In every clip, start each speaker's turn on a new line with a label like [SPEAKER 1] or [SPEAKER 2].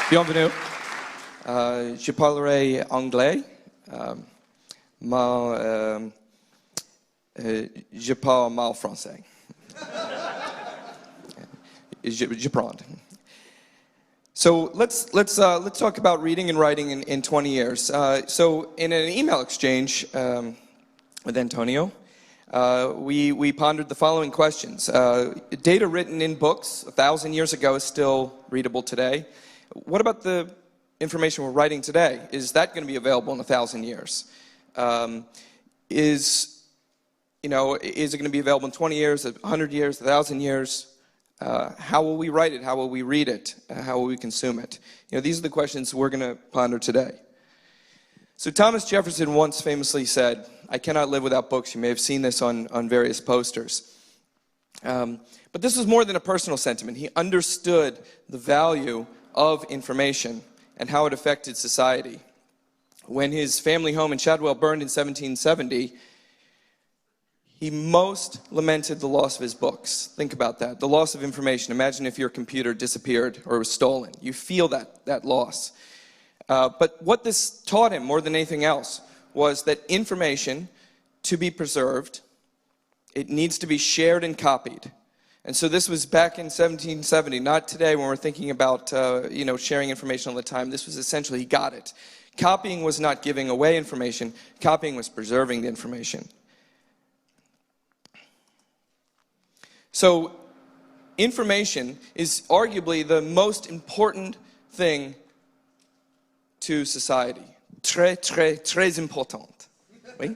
[SPEAKER 1] Bienvenue. Je parlerai anglais. Je parle mal français. Je prends. So let's talk about reading and writing in 20 years. So in an email exchange with Antonio, we pondered the following questions. Data written in books 1,000 years ago is still readable today. What about the information we're writing today? Is that going to be available in 1,000 years? Is it going to be available in 20 years, 100 years, 1,000 years? How will we write it? How will we read it? How will we consume it? These are the questions we're going to ponder today. So Thomas Jefferson once famously said, "I cannot live without books." You may have seen this on various posters. But this was more than a personal sentiment. He understood the value of information and how it affected society. When his family home in Shadwell burned in 1770, he most lamented the loss of his books. Think about that, the loss of information. Imagine if your computer disappeared or was stolen. You feel that loss. But what this taught him more than anything else was that information, to be preserved, it needs to be shared and copied. And so this was back in 1770, not today when we're thinking about sharing information all the time. This was essentially, he got it. Copying was not giving away information. Copying was preserving the information. So information is arguably the most important thing to society. Très important. Oui?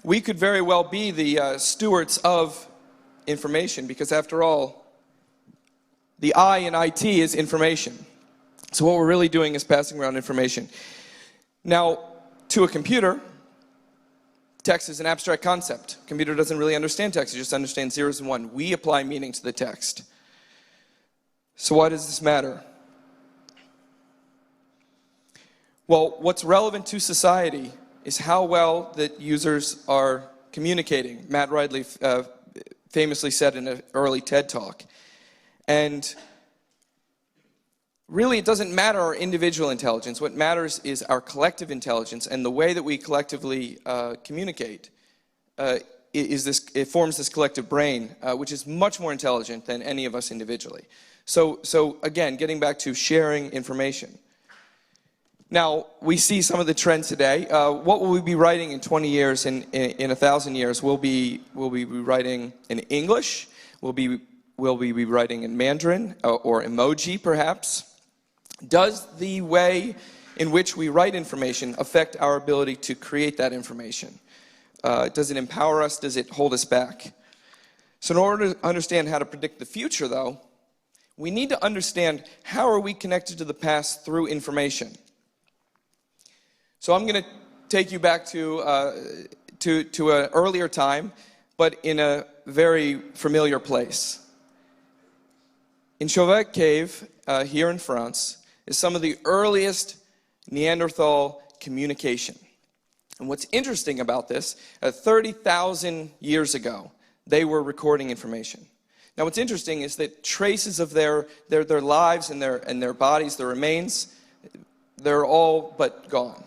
[SPEAKER 1] We could very well be the stewards of information, because after all, the I in IT is information. So what we're really doing is passing around information. Now, to a computer, text is an abstract concept. A computer doesn't really understand text, it just understands zeros and ones. We apply meaning to the text. So why does this matter? Well, what's relevant to society is how well that users are communicating. Matt Ridley famously said in an early TED Talk. And really, it doesn't matter our individual intelligence. What matters is our collective intelligence, and the way that we collectively communicate it forms this collective brain, which is much more intelligent than any of us individually. So again, getting back to sharing information. Now, we see some of the trends today. What will we be writing in 20 years, in 1,000 years? We'll be writing in English. Will we be writing in Mandarin or Emoji, perhaps? Does the way in which we write information affect our ability to create that information? Does it empower us? Does it hold us back? So in order to understand how to predict the future, though, we need to understand how are we connected to the past through information. So I'm going to take you back to an earlier time, but in a very familiar place. In Chauvet Cave, here in France, is some of the earliest Neanderthal communication. And what's interesting about this, 30,000 years ago, they were recording information. Now what's interesting is that traces of their lives and their bodies, their remains, they're all but gone.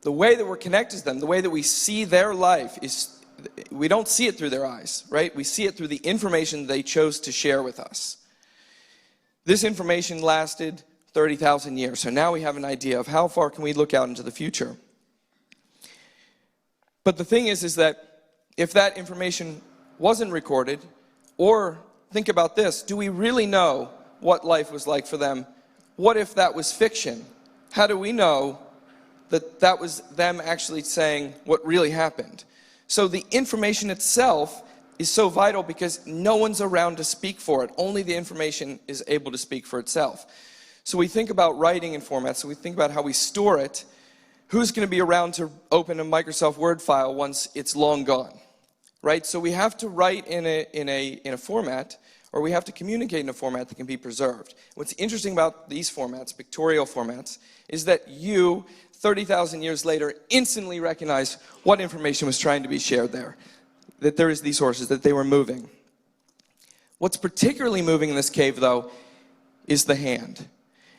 [SPEAKER 1] The way that we're connected to them, the way that we see their life is, we don't see it through their eyes, right? We see it through the information they chose to share with us. This information lasted 30,000 years, so now we have an idea of how far can we look out into the future. But the thing is that if that information wasn't recorded, or think about this, do we really know what life was like for them? What if that was fiction? How do we know that was them actually saying what really happened? So the information itself is so vital because no one's around to speak for it. Only the information is able to speak for itself. So we think about writing in formats, so we think about how we store it. Who's going to be around to open a Microsoft Word file once it's long gone, right? So we have to write in a format, or we have to communicate in a format that can be preserved. What's interesting about these formats, pictorial formats, is that you, 30,000 years later, instantly recognize what information was trying to be shared there, that there is these sources, that they were moving. What's particularly moving in this cave, though, is the hand.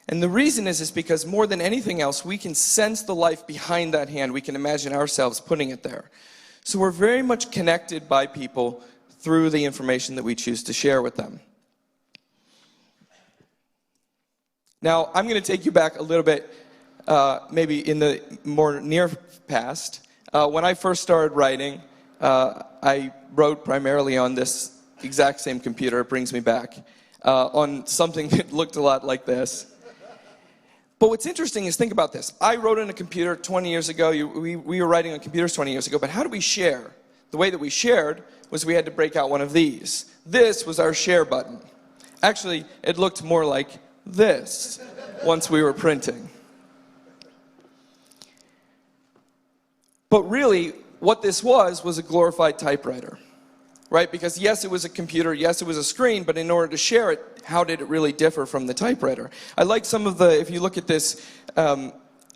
[SPEAKER 1] And the reason is because more than anything else, we can sense the life behind that hand. We can imagine ourselves putting it there. So we're very much connected by people through the information that we choose to share with them. Now, I'm going to take you back a little bit, maybe in the more near past. When I first started writing, I wrote primarily on this exact same computer. It brings me back. On something that looked a lot like this. But what's interesting is, think about this. I wrote on a computer 20 years ago. We were writing on computers 20 years ago. But how do we share? The way that we shared was we had to break out one of these. This was our share button. Actually, it looked more like this once we were printing. But really, what this was a glorified typewriter. Right? Because yes, it was a computer, yes, it was a screen, but in order to share it, how did it really differ from the typewriter? I like some of the, if you look at this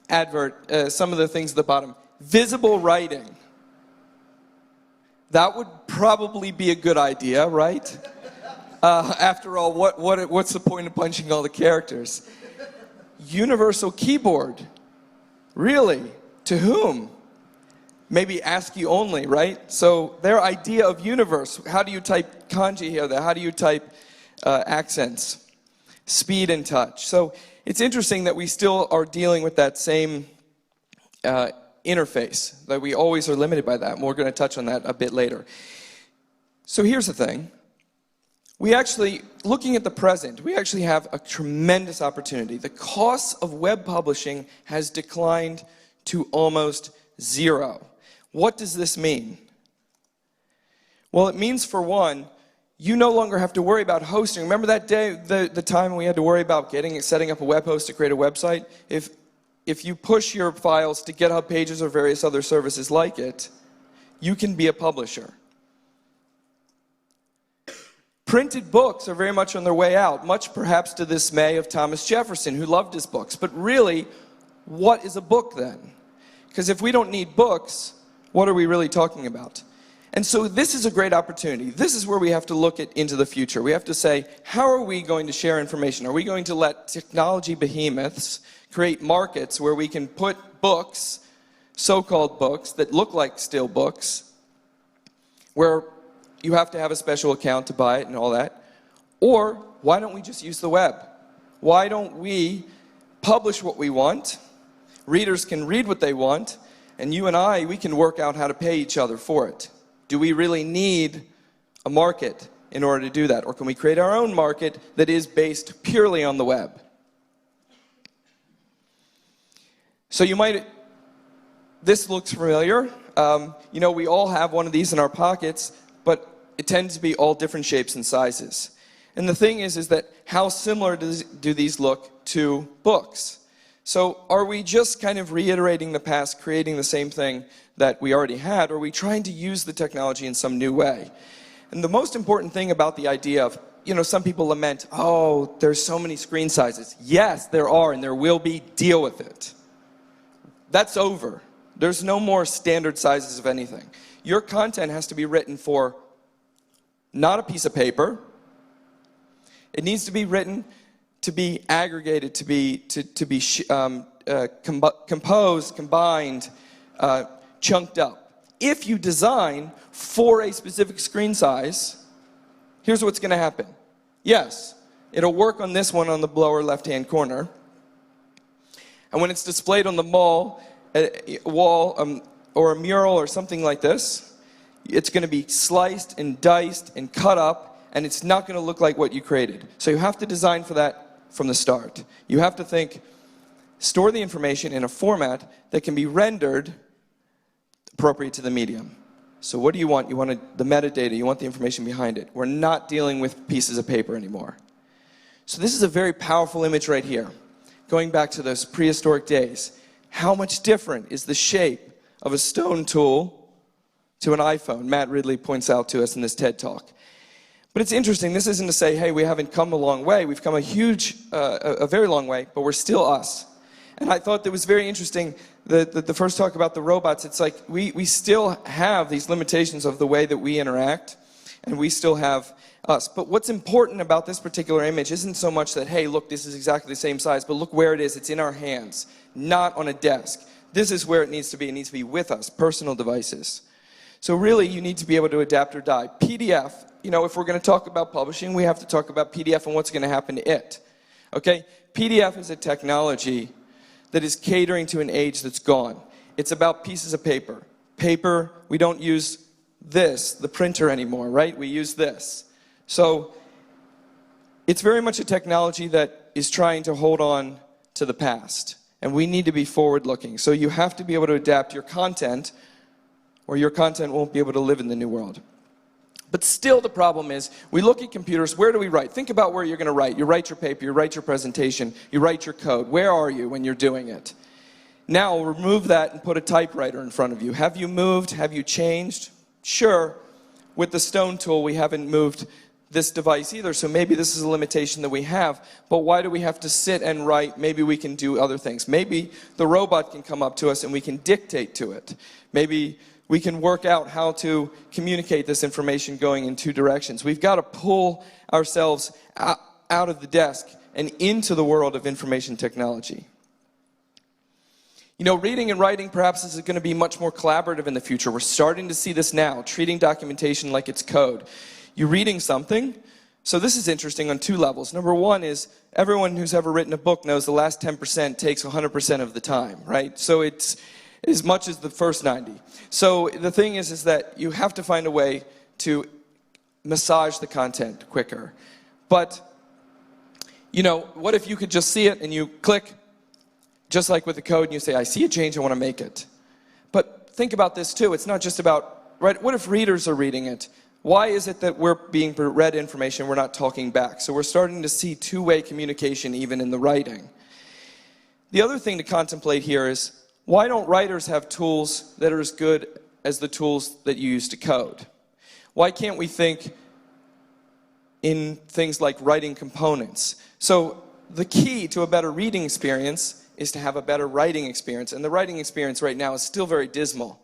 [SPEAKER 1] advert, some of the things at the bottom. Visible writing. That would probably be a good idea, right? After all, what's the point of punching all the characters? Universal keyboard. Really? To whom? Maybe ASCII only, right? So their idea of universe, how do you type kanji here? How do you type accents? Speed and touch. So it's interesting that we still are dealing with that same interface, that we always are limited by that, and we're going to touch on that a bit later. So here's the thing. We actually, looking at the present, we actually have a tremendous opportunity. The cost of web publishing has declined to almost zero. What does this mean? Well, it means, for one, you no longer have to worry about hosting. Remember that day, the time we had to worry about setting up a web host to create a website? If you push your files to GitHub Pages or various other services like it, you can be a publisher. Printed books are very much on their way out, much perhaps to the dismay of Thomas Jefferson, who loved his books. But really, what is a book then? Because if we don't need books, what are we really talking about? And so this is a great opportunity. This is where we have to look into the future. We have to say, how are we going to share information? Are we going to let technology behemoths create markets where we can put books, so-called books, that look like still books, where you have to have a special account to buy it and all that? Or why don't we just use the web? Why don't we publish what we want? Readers can read what they want, and you and I, we can work out how to pay each other for it. Do we really need a market in order to do that? Or can we create our own market that is based purely on the web? So this looks familiar. We all have one of these in our pockets, but it tends to be all different shapes and sizes. And the thing is that how similar do these look to books? So are we just kind of reiterating the past, creating the same thing that we already had, or are we trying to use the technology in some new way? And the most important thing about the idea of, some people lament, oh, there's so many screen sizes. Yes, there are, and there will be. Deal with it. That's over. There's no more standard sizes of anything. Your content has to be written for not a piece of paper. It needs to be written to be aggregated, to be composed, combined, chunked up. If you design for a specific screen size, here's what's going to happen. Yes, it'll work on this one on the lower left-hand corner. And when it's displayed on the wall or a mural or something like this, it's going to be sliced and diced and cut up, and it's not going to look like what you created. So you have to design for that from the start. You have to think, store the information in a format that can be rendered appropriate to the medium. So what do you want? You want the metadata, you want the information behind it. We're not dealing with pieces of paper anymore. So this is a very powerful image right here. Going back to those prehistoric days, how much different is the shape of a stone tool to an iPhone? Matt Ridley points out to us in this TED Talk. But it's interesting, this isn't to say, hey, we haven't come a long way. We've come a very long way, but we're still us. And I thought that was very interesting, the first talk about the robots. It's like we still have these limitations of the way that we interact. and we still have us. But what's important about this particular image isn't so much that, hey, look, this is exactly the same size, but look where it is. It's in our hands, not on a desk. This is where it needs to be. It needs to be with us, personal devices. So really, you need to be able to adapt or die. PDF, if we're going to talk about publishing, we have to talk about PDF and what's going to happen to it. Okay? PDF is a technology that is catering to an age that's gone. It's about pieces of paper. Paper, we don't use this, the printer anymore, right? We use this. So it's very much a technology that is trying to hold on to the past. And we need to be forward-looking. So you have to be able to adapt your content, or your content won't be able to live in the new world. But still the problem is, we look at computers, where do we write? Think about where you're going to write. You write your paper, you write your presentation, you write your code. Where are you when you're doing it? Now remove that and put a typewriter in front of you. Have you moved? Have you changed? Sure, with the stone tool we haven't moved this device either, so maybe this is a limitation that we have. But why do we have to sit and write? Maybe we can do other things. Maybe the robot can come up to us and we can dictate to it. Maybe we can work out how to communicate this information going in two directions. We've got to pull ourselves out of the desk and into the world of information technology. Reading and writing perhaps is going to be much more collaborative in the future. We're starting to see this now, treating documentation like it's code. You're reading something, so this is interesting on two levels. Number one is, everyone who's ever written a book knows the last 10% takes 100% of the time, right? So it's as much as the first 90. So the thing is that you have to find a way to massage the content quicker. But, what if you could just see it and you click, just like with the code, and you say, I see a change, I want to make it. But think about this too, it's not just about, right, what if readers are reading it? Why is it that we're being read information, we're not talking back? So we're starting to see two-way communication even in the writing. The other thing to contemplate here is, why don't writers have tools that are as good as the tools that you use to code? Why can't we think in things like writing components? So the key to a better reading experience is to have a better writing experience, and the writing experience right now is still very dismal.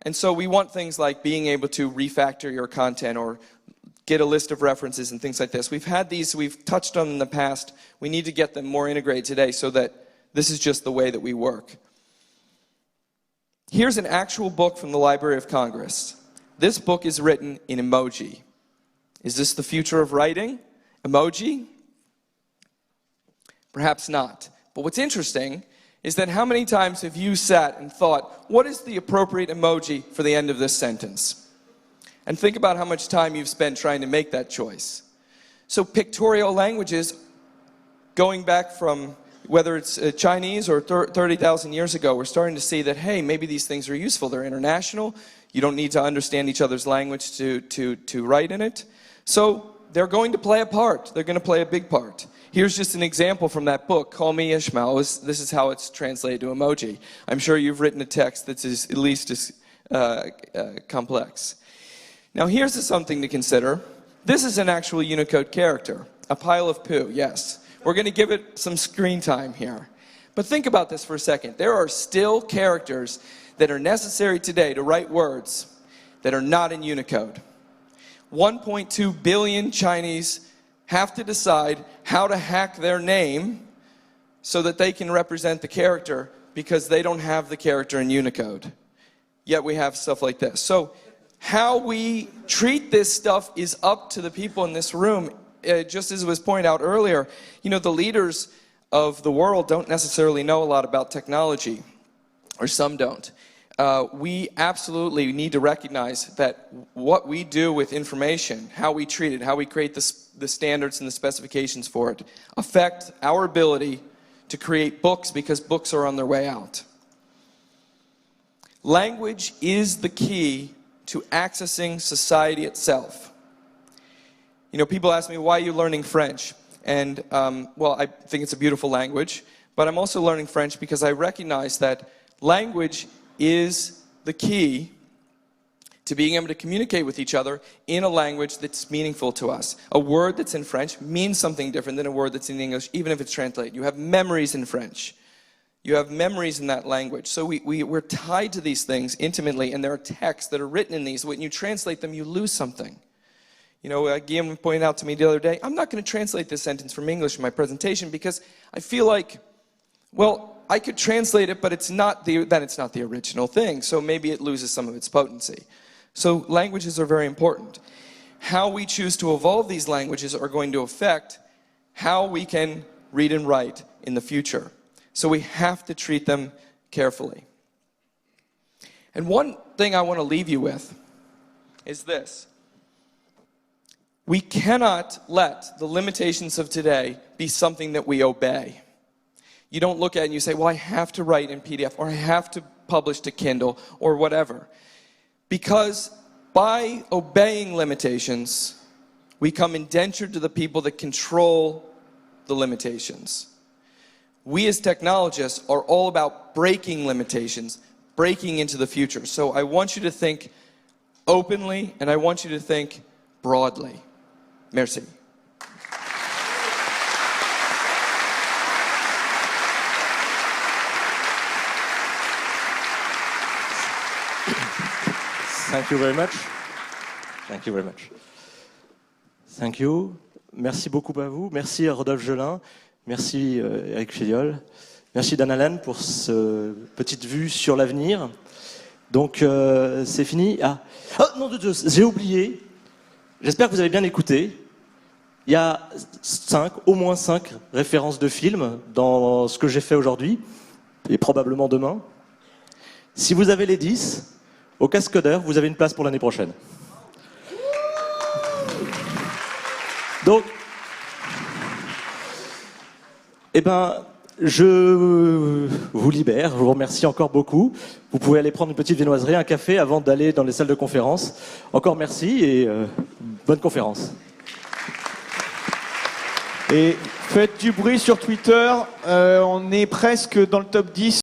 [SPEAKER 1] And so we want things like being able to refactor your content or get a list of references and things like this. We've had these, we've touched on in the past. We need to get them more integrated today so that this is just the way that we work. Here's an actual book from the Library of Congress. This book is written in emoji. Is this the future of writing? Emoji? Perhaps not. But what's interesting is that how many times have you sat and thought, what is the appropriate emoji for the end of this sentence? And think about how much time you've spent trying to make that choice. So pictorial languages, going back from whether it's Chinese or 30,000 years ago, we're starting to see that, hey, maybe these things are useful. They're international. You don't need to understand each other's language to write in it. So they're going to play a part. They're going to play a big part. Here's just an example from that book, Call Me Ishmael. This is how it's translated to emoji. I'm sure you've written a text that's at least as complex. Now here's something to consider. This is an actual Unicode character, a pile of poo, yes. We're going to give it some screen time here. But think about this for a second. There are still characters that are necessary today to write words that are not in Unicode. 1.2 billion Chinese have to decide how to hack their name so that they can represent the character because they don't have the character in Unicode. Yet we have stuff like this. So how we treat this stuff is up to the people in this room. Just as was pointed out earlier, the leaders of the world don't necessarily know a lot about technology, or some don't. We absolutely need to recognize that what we do with information, how we treat it, how we create the standards and the specifications for it, affect our ability to create books because books are on their way out. Language is the key to accessing society itself. People ask me, why are you learning French? And, well, I think it's a beautiful language, but I'm also learning French because I recognize that language is the key to being able to communicate with each other in a language that's meaningful to us. A word that's in French means something different than a word that's in English, even if it's translated. You have memories in French. You have memories in that language. So we're tied to these things intimately, and there are texts that are written in these. When you translate them, you lose something. You know, Guillaume pointed out to me the other day, I'm not going to translate this sentence from English in my presentation because I feel like, well, I could translate it, but then it's not the original thing, so maybe it loses some of its potency. So languages are very important. How we choose to evolve these languages are going to affect how we can read and write in the future. So we have to treat them carefully. And one thing I want to leave you with is this. We cannot let the limitations of today be something that we obey. You don't look at it and you say, well, I have to write in PDF, or I have to publish to Kindle, or whatever. Because by obeying limitations, we come indentured to the people that control the limitations. We as technologists are all about breaking limitations, breaking into the future. So I want you to think openly, and I want you to think broadly. Merci.
[SPEAKER 2] Thank you very much. Thank you very much. Thank you. Merci beaucoup à vous. Merci à Rodolphe Gelin. Merci Eric Filliol. Merci Dan Allen pour cette petite vue sur l'avenir. Donc c'est fini. Ah non, j'ai oublié. J'espère que vous avez bien écouté. Il y a au moins 5 références de films dans ce que j'ai fait aujourd'hui, et probablement demain. Si vous avez les 10, au cascodeur, vous avez une place pour l'année prochaine. Donc, eh ben, je vous libère, je vous remercie encore beaucoup. Vous pouvez aller prendre une petite viennoiserie, un café avant d'aller dans les salles de conférence. Encore merci et bonne conférence.
[SPEAKER 3] Et faites du bruit sur Twitter, on est presque dans le top 10.